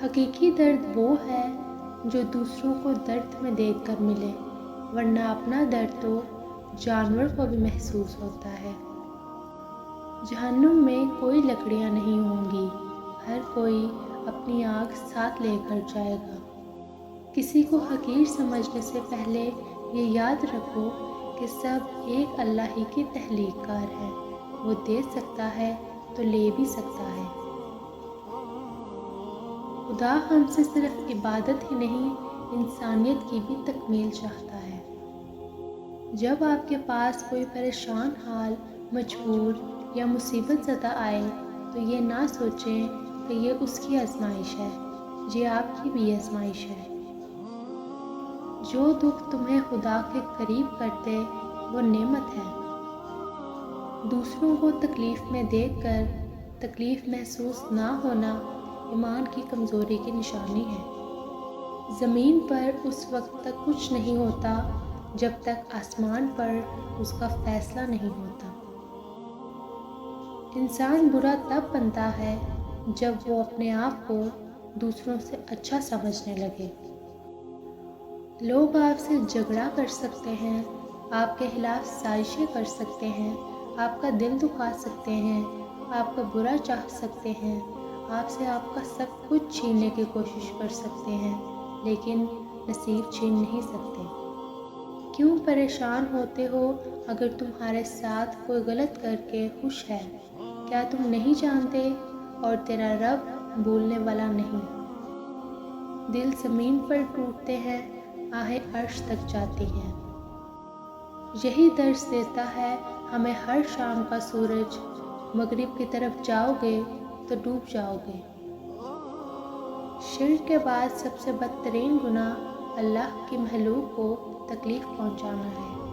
حقیقی درد وہ ہے جو دوسروں کو درد میں دیکھ کر ملے، ورنہ اپنا درد تو جانور کو بھی محسوس ہوتا ہے۔ جہنم میں کوئی لکڑیاں نہیں ہوں گی، ہر کوئی اپنی آگ ساتھ لے کر جائے گا۔ کسی کو حقیر سمجھنے سے پہلے یہ یاد رکھو کہ سب ایک اللہ ہی کی تخلیق کار ہے، وہ دے سکتا ہے تو لے بھی سکتا ہے۔ خدا ہم سے صرف عبادت ہی نہیں، انسانیت کی بھی تکمیل چاہتا ہے۔ جب آپ کے پاس کوئی پریشان حال، مجبور یا مصیبت زدہ آئے تو یہ نہ سوچیں کہ یہ اس کی آزمائش ہے، یہ آپ کی بھی آزمائش ہے۔ جو دکھ تمہیں خدا کے قریب کرتے وہ نعمت ہے۔ دوسروں کو تکلیف میں دیکھ کر تکلیف محسوس نہ ہونا ایمان کی کمزوری کی نشانی ہے۔ زمین پر اس وقت تک کچھ نہیں ہوتا جب تک آسمان پر اس کا فیصلہ نہیں ہوتا۔ انسان برا تب بنتا ہے جب وہ اپنے آپ کو دوسروں سے اچھا سمجھنے لگے۔ لوگ آپ سے جھگڑا کر سکتے ہیں، آپ کے خلاف سازشیں کر سکتے ہیں، آپ کا دل دکھا سکتے ہیں، آپ کا برا چاہ سکتے ہیں، آپ سے آپ کا سب کچھ چھیننے کی کوشش کر سکتے ہیں، لیکن نصیب چھین نہیں سکتے۔ کیوں پریشان ہوتے ہو اگر تمہارے ساتھ کوئی غلط کر کے خوش ہے؟ کیا تم نہیں جانتے اور تیرا رب بھولنے والا نہیں؟ دل زمین پر ٹوٹتے ہیں، آہیں عرش تک جاتی ہیں۔ یہی درس دیتا ہے ہمیں ہر شام کا سورج، مغرب کی طرف جاؤ گے تو ڈوب جاؤ گے۔ شرک کے بعد سب سے بدترین گناہ اللہ کی مخلوق کو تکلیف پہنچانا ہے۔